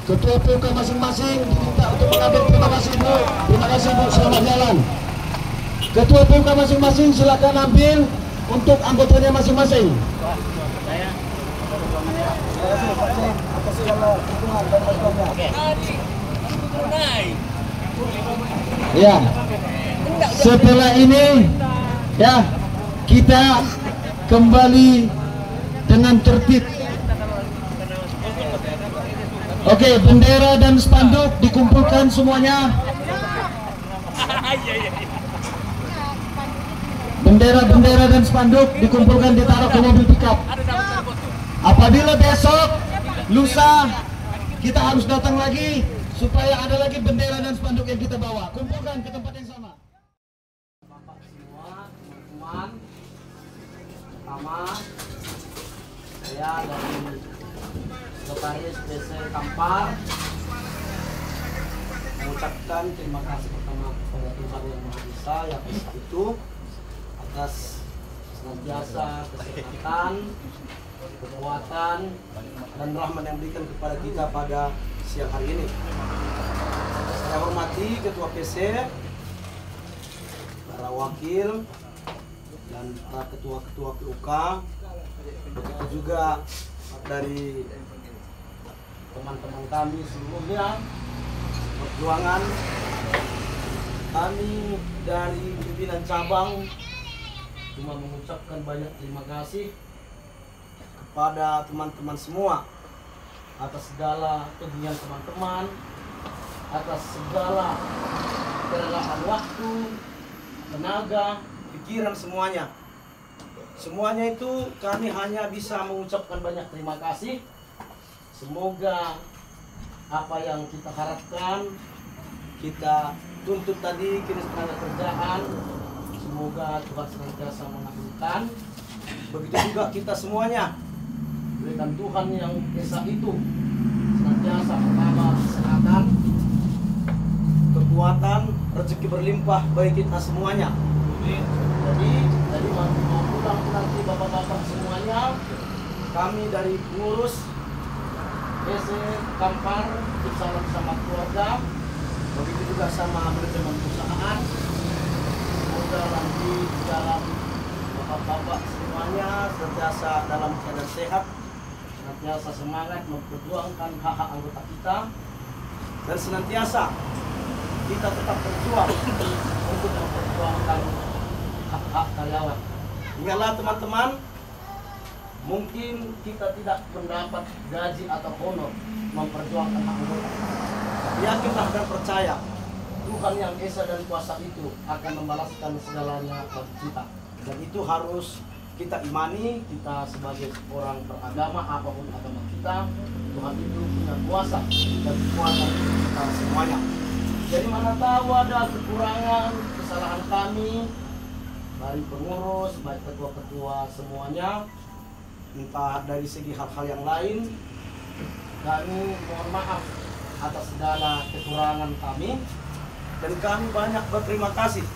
Ketua PUK masing-masing diminta untuk mengambil. Terima kasih Bu, terima kasih Bu, selamat jalan. Ketua PUK masing-masing silakan ambil untuk anggotanya masing-masing. Ya, setelah ini ya kita kembali dengan tertib. Oke, bendera dan spanduk dikumpulkan semuanya. bendera-bendera dan spanduk dikumpulkan ditaruh ke mobil pickup. Apabila besok, lusa, kita harus datang lagi supaya ada lagi bendera dan spanduk yang kita bawa. Kumpulkan ke tempat yang sama. Bapak semua, teman-teman, pertama saya dari Sekretaris DC Kampar mengucapkan terima kasih pertama kepada Tuhan Yang Maha Esa yang Esa itu atas senantiasa kesehatan, kekuatan, dan rahmat yang diberikan kepada kita pada siang hari ini. Saya hormati Ketua PC, para wakil, dan para ketua-ketua PUK, begitu juga dari teman-teman kami seluruhnya perjuangan. Kami dari pimpinan cabang cuma mengucapkan banyak terima kasih kepada teman-teman semua atas segala kegiatan teman-teman, atas segala kerelaan waktu, tenaga, pikiran semuanya. Semuanya itu kami hanya bisa mengucapkan banyak terima kasih. Semoga apa yang kita harapkan, kita tuntut tadi, kini tenaga kerjaan, semoga Tuhan senantiasa mengabulkan. Begitu juga kita semuanya, berikan Tuhan Yang Esa itu senantiasa pertama kesehatan, kekuatan, rezeki berlimpah bagi kita semuanya. Jadi mau pulang nanti bapak-bapak semuanya, kami dari pengurus DC Kampar bersama sama keluarga, begitu juga sama manajemen perusahaan. Semoga nanti dalam bapak-bapak semuanya senantiasa dalam keadaan sehat, senantiasa semangat memperjuangkan hak-hak anggota kita, dan senantiasa kita tetap berjuang untuk memperjuangkan hak-hak karyawan. Ingatlah teman-teman, mungkin kita tidak mendapat gaji atau honor memperjuangkan hak anggota. Yakinlah dan percaya Tuhan Yang Esa dan Kuasa itu akan membalaskan segalanya bagi kita. Dan itu harus kita imani. Kita sebagai orang beragama, apapun agama kita, Tuhan itu punya kuasa dan kekuatan kita semuanya. Jadi mana tahu ada kekurangan, kesalahan kami dari pengurus, baik ketua-ketua semuanya, entah dari segi hal-hal yang lain, kami mohon maaf atas segala kekurangan kami. Dan kami banyak berterima kasih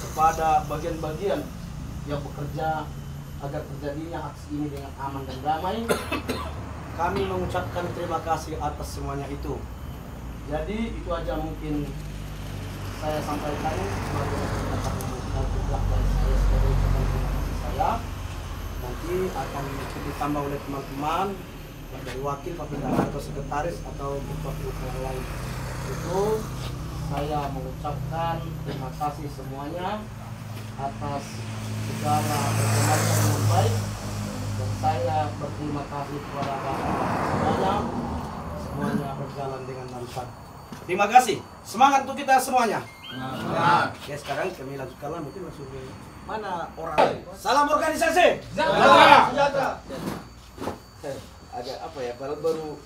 kepada bagian-bagian yang bekerja agar terjadinya aksi ini dengan aman dan damai. Kami mengucapkan terima kasih atas semuanya itu. Jadi itu aja mungkin saya sampaikan sebagai dari saya sebagai terima kasih saya. Nanti akan ditambah oleh teman-teman dari wakil, pimpinan atau sekretaris atau ketua yang lain. Itu saya mengucapkan terima kasih semuanya atas segala perkembangan yang baik, dan saya berterima kasih kepada bapak semuanya berjalan dengan lancar. Terima kasih, semangat untuk kita semuanya. Oke, sekarang kami lanjutkanlah, mungkin langsung mana orang. Salam organisasi. Sejahtera. Agak apa ya, baru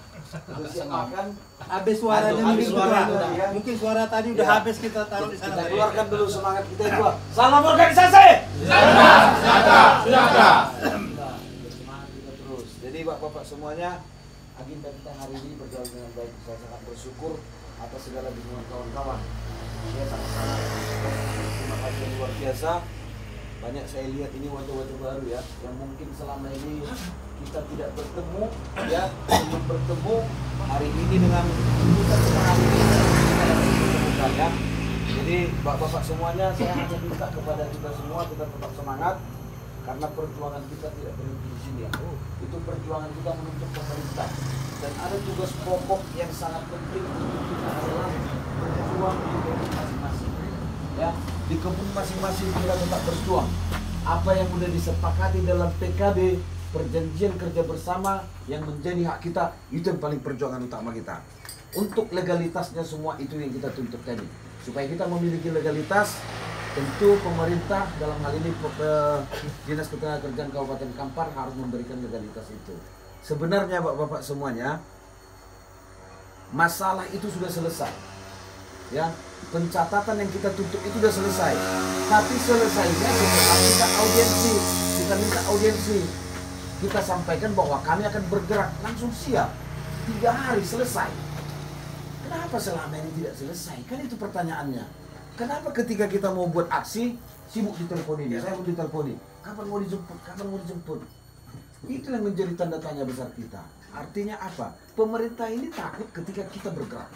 makan. Habis suaranya mungkin suara tadi udah habis, kita taruh di sana. Kita keluarkan dulu semangat kita dua. Salam organisasi. Sejahtera. Semangat kita terus. Jadi bapak-bapak semuanya, agenda kita hari ini berjalan dengan baik. Saya sangat bersyukur atas segala dukungan kawan-kawan. Saya sangat terima kasih yang luar biasa. Banyak saya lihat ini wajah-wajah baru ya, yang mungkin selama ini kita tidak bertemu ya, belum bertemu. Hari ini dengan kita hari ini kita ya. Jadi bapak-bapak semuanya, saya hanya minta kepada kita semua, kita tetap semangat, karena perjuangan kita tidak berhenti di sini ya. Itu perjuangan kita menuntut pemerintah, dan ada tugas pokok yang sangat penting untuk kita adalah berjuang di kebun masing-masing ya. Di kebun masing-masing kita tetap berjuang. Apa yang sudah disepakati dalam PKB, perjanjian kerja bersama yang menjadi hak kita, itu yang paling perjuangan utama kita. Untuk legalitasnya semua itu yang kita tuntut tadi, supaya kita memiliki legalitas, tentu pemerintah dalam hal ini Dinas Ketenagakerjaan Kabupaten Kampar harus memberikan legalitas itu. Sebenarnya Bapak-bapak semuanya, masalah itu sudah selesai. Ya, pencatatan yang kita tutup itu sudah selesai. Tapi selesainya setelah kita audiensi, kita minta audiensi, kita sampaikan bahwa kami akan bergerak, langsung siap. 3 hari selesai. Kenapa selama ini tidak selesai? Kan itu pertanyaannya. Kenapa ketika kita mau buat aksi sibuk diteleponin? Saya mau diteleponin. Kapan mau dijemput? Kapan mau dijemput? Itu yang menjadi tanda tanya besar kita. Artinya apa? Pemerintah ini takut ketika kita bergerak.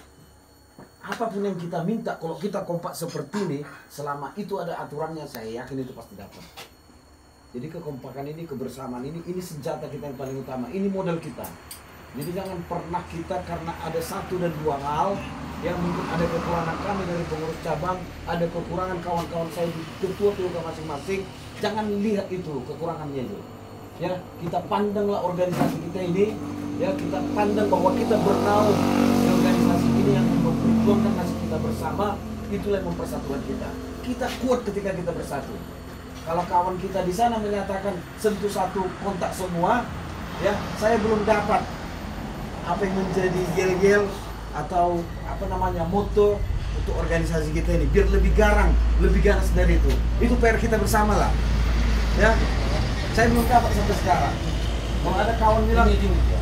Apapun yang kita minta, kalau kita kompak seperti ini, selama itu ada aturannya, saya yakin itu pasti dapat. Jadi kekompakan ini, kebersamaan ini senjata kita yang paling utama. Ini modal kita. Jadi jangan pernah kita karena ada 1 dan 2 hal yang mungkin ada kekurangan kami dari pengurus cabang, ada kekurangan kawan-kawan saya di ketua PUK masing-masing. Jangan lihat itu kekurangannya itu. Ya, kita pandanglah organisasi kita ini, ya kita pandang bahwa kita bernaung di organisasi ini yang memperjuangkan nasib kita bersama, itulah yang mempersatukan kita. Kita kuat ketika kita bersatu. Kalau kawan kita di sana menyatakan sentuh satu kontak semua, ya saya belum dapat apa yang menjadi yel-yel atau apa namanya moto untuk organisasi kita ini biar lebih garang, lebih ganas dari itu. Itu PR kita bersama lah. Ya. Saya belum dapat sampai sekarang. Kalau ada kawan bilang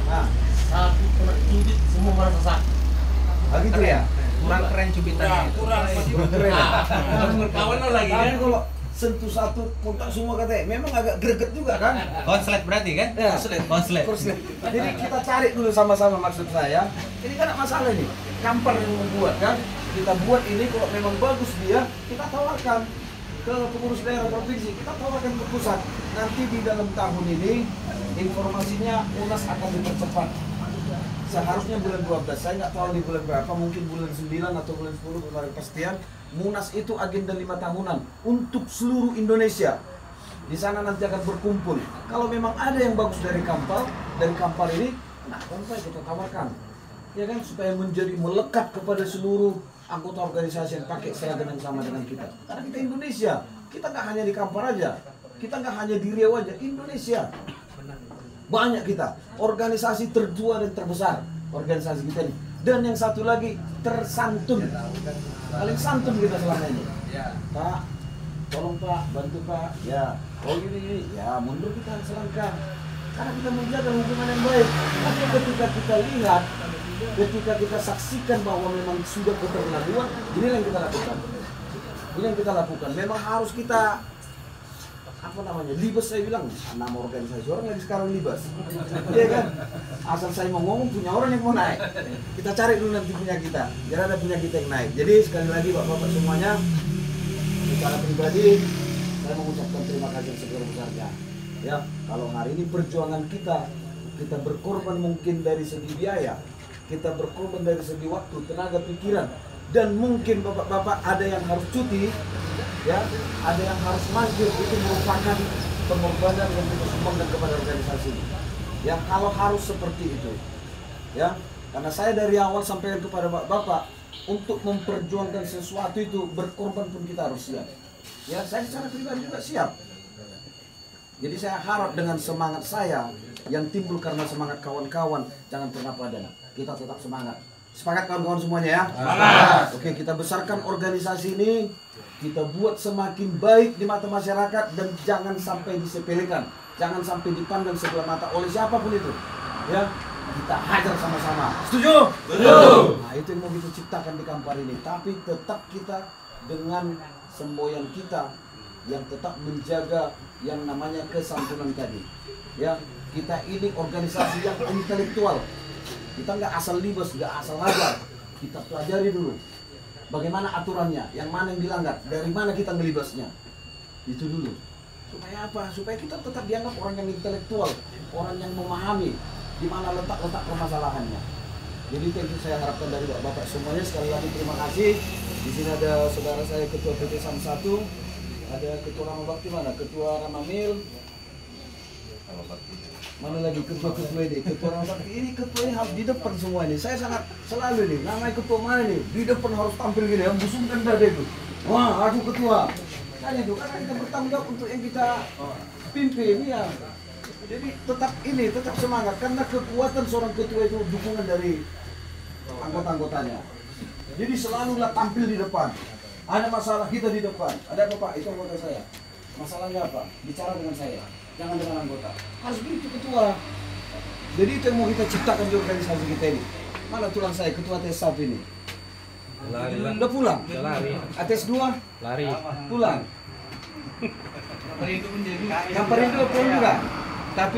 nah, Sapi cubit semua merasa sakit. ah gitu ya. Kurang keren cubitannya. Kurang keren. Harus berkawan lagi kan. Tapi kalau sentuh satu kontak semua katanya, memang agak greget juga kan? Konslet berarti kan? Ya. Konslet. Jadi kita cari dulu sama-sama maksud saya. Ini kan masalah nih. Kampar yang membuat kan? Kita buat ini kalau memang bagus dia, kita tawarkan ke pengurus daerah provinsi, kita tawarkan ke pusat. Nanti di dalam tahun ini informasinya Munas akan dipercepat. Seharusnya bulan 12, saya nggak tahu di bulan berapa, mungkin bulan 9 atau bulan 10 kemarin pastian. Munas itu agenda 5 tahunan untuk seluruh Indonesia. Di sana nanti akan berkumpul. Kalau memang ada yang bagus dari Kampar ini, nah kontak kita tawarkan. Ya kan, supaya menjadi melekat kepada seluruh anggota organisasi yang pakai seragam yang sama dengan kita. Karena kita Indonesia, kita nggak hanya di Kampar aja, kita nggak hanya di Riau aja, Indonesia. Banyak kita, organisasi tertua dan terbesar, organisasi kita ini. Dan yang satu lagi, tersantun. Paling santun kita selama ini. Pak, tolong Pak, bantu Pak. Ya, oh ini, ya mundur kita selangkah. Karena kita menjaga hubungan yang baik. Tapi ketika kita lihat, ketika kita saksikan bahwa memang sudah keterlaluan, ini yang kita lakukan. Ini yang kita lakukan. Memang harus kita apa namanya, libas. Saya bilang nama organisasi orang lagi sekarang libas, iya kan? Asal saya mau ngomong punya orang yang mau naik, kita cari dulu nanti punya kita, biar ada punya kita yang naik. Jadi sekali lagi bapak-bapak semuanya, secara pribadi saya mengucapkan terima kasih sebesar-besarnya. Ya, kalau hari ini perjuangan kita berkorban mungkin dari segi biaya, kita berkorban dari segi waktu, tenaga, pikiran, dan mungkin bapak-bapak ada yang harus cuti, ya, ada yang harus maju, itu merupakan pengorbanan yang kita sumbangkan kepada organisasi. Ya, kalau harus seperti itu, ya, karena saya dari awal sampaikan kepada bapak untuk memperjuangkan sesuatu itu berkorban pun kita harus siap. Ya, saya secara pribadi juga siap. Jadi saya harap dengan semangat saya yang timbul karena semangat kawan-kawan jangan pernah padam. Kita tetap semangat. Sepakat kawan-kawan semuanya ya? Semangat. Oke, kita besarkan organisasi ini, kita buat semakin baik di mata masyarakat dan jangan sampai disepelekan, jangan sampai dipandang sebelah mata oleh siapapun itu. Ya, kita hajar sama-sama. Setuju? Setuju. Nah, itu yang mau kita ciptakan di Kampar ini. Tapi tetap kita dengan semboyan kita yang tetap menjaga yang namanya kesantunan tadi. Ya, kita ini organisasi yang intelektual. Kita nggak asal libas, nggak asal ngajar. Kita pelajari dulu bagaimana aturannya, yang mana yang dilanggar, dari mana kita ngelibasnya. Itu dulu. Supaya apa? Supaya kita tetap dianggap orang yang intelektual, orang yang memahami di mana letak-letak permasalahannya. Jadi itu saya harapkan dari bapak semuanya. Sekali lagi terima kasih. Di sini ada saudara saya Ketua PT SAM 1, ada Ketua Rama Bakti, mana? Ketua Ramamil. Mana lagi ketua-ketua ini? Ketua Rama Bakti ini, ketua ini harus di depan semua ini. Saya sangat selalu nih, namanya ketua mana nih? Di depan harus tampil gini, yang busungkan dada itu. Wah, aku ketua. Makanya itu karena kita bertanggung jawab untuk yang kita pimpin ya. Jadi tetap semangat karena kekuatan seorang ketua itu dukungan dari anggota-anggotanya. Jadi selalulah tampil di depan. Ada masalah kita di depan. Ada apa Pak? Itu anggota saya. Masalahnya apa? Bicara dengan saya, jangan dengan anggota. Harus begitu ketua. Jadi itu yang mau kita ciptakan di organisasi kita ini. Mana tulang saya, ketua TS1 ini? Lari. Udah pulang? Udah lari. ATS 2? Lari. Pulang. Yang Perindo pulang juga. Tapi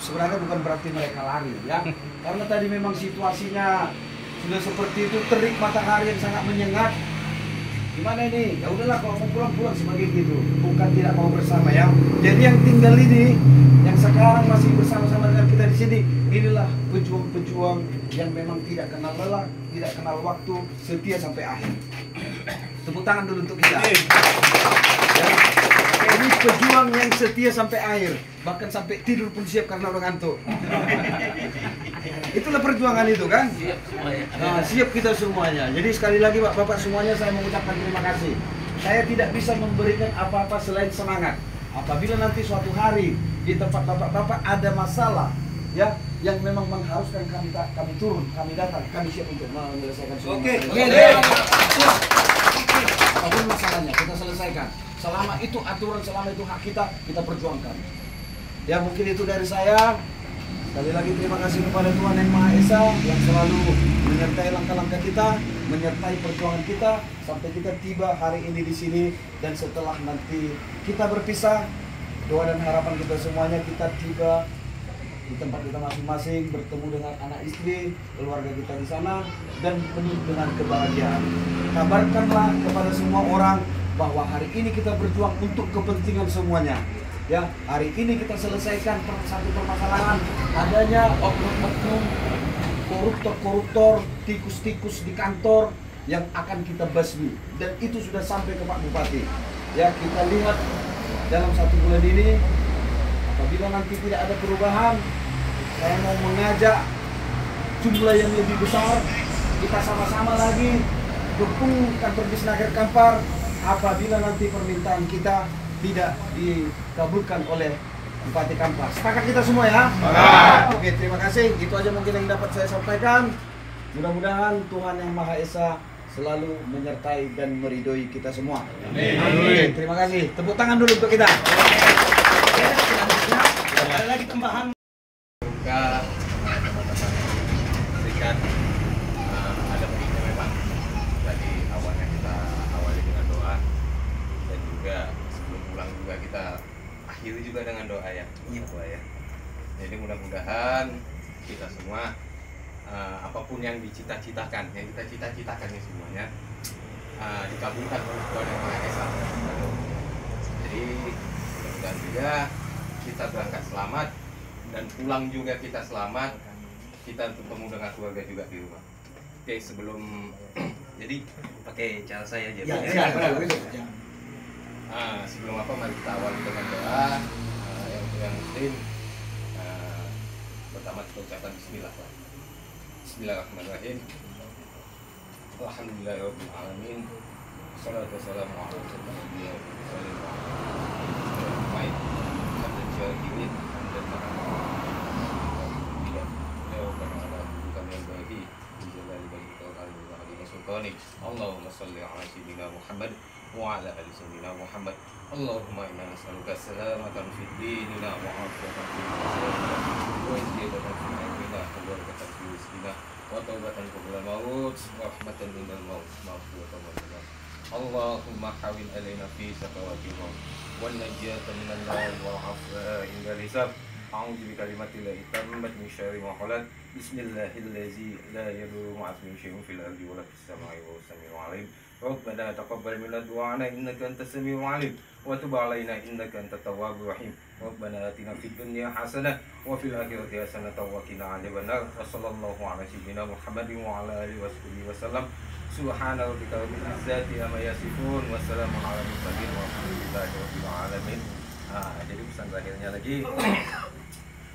sebenarnya bukan berarti mereka lari ya. Karena tadi memang situasinya sudah seperti itu, terik matahari yang sangat menyengat. Gimana ini? Ya udahlah kalau mau pulang sebagai gitu. Bukan tidak mau bersama ya. Jadi yang tinggal ini, yang sekarang masih bersama-sama dengan kita di sini, inilah pejuang-pejuang yang memang tidak kenal lelah, tidak kenal waktu, setia sampai akhir. Tepuk tangan dulu untuk kita. Ya. Ini pejuang yang setia sampai akhir, bahkan sampai tidur pun siap karena udah ngantuk. Itulah perjuangan itu kan? Nah, siap kita semuanya. Jadi sekali lagi Bapak semuanya saya mengucapkan terima kasih. Saya tidak bisa memberikan apa-apa selain semangat. Apabila nanti suatu hari di tempat Bapak ada masalah, ya, yang memang mengharuskan kami turun, kami datang, kami siap untuk menyelesaikan semua. Oke. Apapun masalahnya kita selesaikan. Selama itu aturan, selama itu hak kita perjuangkan. Ya mungkin itu dari saya. Sekali lagi terima kasih kepada Tuhan Yang Maha Esa yang selalu menyertai langkah-langkah kita, menyertai perjuangan kita sampai kita tiba hari ini di sini, dan setelah nanti kita berpisah, doa dan harapan kita semuanya kita tiba di tempat kita masing-masing, bertemu dengan anak istri, keluarga kita di sana, dan penuh dengan kebahagiaan. Kabarkanlah kepada semua orang bahwa hari ini kita berjuang untuk kepentingan semuanya. Ya, hari ini kita selesaikan satu permasalahan adanya oknum-oknum, koruptor-koruptor, tikus-tikus di kantor yang akan kita basmi, dan itu sudah sampai ke Pak Bupati. Ya, kita lihat dalam 1 bulan ini, apabila nanti tidak ada perubahan, saya mau mengajak jumlah yang lebih besar, kita sama-sama lagi dukung kantor Disnaker Kampar. Apabila nanti permintaan kita tidak dikabulkan oleh Bupati Kampar. Sepakat kita semua ya? Oke, terima kasih. Itu aja mungkin yang dapat saya sampaikan. Mudah-mudahan Tuhan Yang Maha Esa selalu menyertai dan meridhoi kita semua. Amin. Terima kasih. Tepuk tangan dulu untuk kita. Ada lagi tambahan. Semoga berikan ada begini memang dari awalnya kita awali dengan doa, dan juga sebelum pulang juga kita akhiri juga dengan doa ya. Doa ya. Jadi mudah-mudahan kita semua apapun yang dicita-citakan, yang kita cita-citakan ini semuanya dikabulkan oleh Tuhan Yang Maha Esa. Jadi mudah-mudahan juga kita berangkat selamat dan pulang juga kita selamat, kita bertemu dengan keluarga juga di rumah. Oke, sebelum jadi pakai cara saya aja. Sebelum apa, mari kita awali dengan doa. Yang muslim pertama kita ucapkan bismillah. Bismillahirrahmanirrahim. Alhamdulillahirabbil alamin. Shalatu wassalamu ala rasulillah sallallahu alaihi wasallam. Allahumma salli ala sayyidina Muhammad wa ala ali sayyidina Muhammad. Allahumma inna nas'aluka salamatan fid dinina wa afiyatan fil jasad wa ziyadatan fil ilmina wa barakatan fil rizqina wa taubatan qabla maut wa rahmatan minal maut maghfiratan wa ridwan. Allahumma hawil alaina fi sakawati maut wa najatan minal nar wa afwa inda hisab. A'udzu bikalimatillah tammat min syarri ma khalaq. Bismillahillazi la yadurru ma'a ismihi syai'un fil ardi wa la fis samai wa huwas samiul 'alim. Rabbana taqabbal minna du'ana innaka antas samiul 'alim wa tub 'alaina innaka antat tawwabur rahim. Rabbana atina fid dunya hasanah wa fil akhirati hasanah wa qina 'adzabannar. Wassallallahu 'ala sayyidina Muhammadin wa 'ala alihi wasallam. Subhana rabbika rabbil izzati amma yasifun wa salamun 'alal mursalin walhamdulillahi rabbil alamin. Jadi pesan terakhirnya lagi,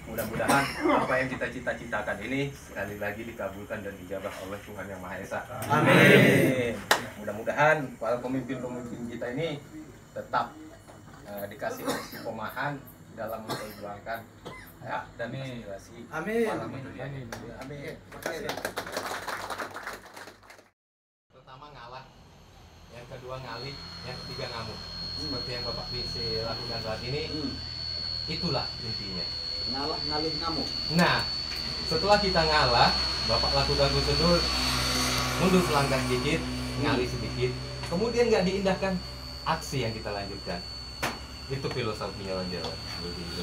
mudah-mudahan apa yang kita cita-citakan ini sekali lagi dikabulkan dan dijabah oleh Tuhan Yang Maha Esa. Amin. Mudah-mudahan para pemimpin-pemimpin kita ini tetap dikasih istiqomahan dalam memperjuangkan hak dan aspirasi para manusia. Amin. Pertama ngalah, yang kedua ngalih, yang ketiga ngamuk. Seperti yang Bapak bisa lakukan saat ini, itulah intinya. Ngalah, ngalih, ngamuk. Nah, setelah kita ngalah, Bapak lakukan prosedur mundur selangkah sedikit, ngalih sedikit, kemudian nggak diindahkan, aksi yang kita lanjutkan. Itu filosofinya Bang Jarod.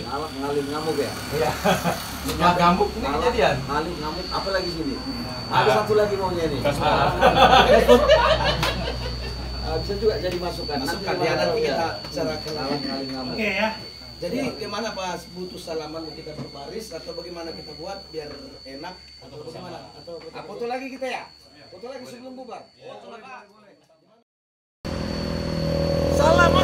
Ngalah, ngalih, ngamuk ya? Iya. Setelah ngamuk ini kejadian. Ngalih, ngamuk, apa lagi sini? Ada satu lagi maunya nih. Bisa juga jadi masukan. Masukan ya, nanti kita bicarakan. Ngalah, ngalih, ngamuk. Oke ya. Jadi gimana Pak, butuh salaman kita berbaris atau bagaimana kita buat biar enak atau bagaimana? Atau foto lagi kita ya? Foto lagi sebelum bubar. Salaman.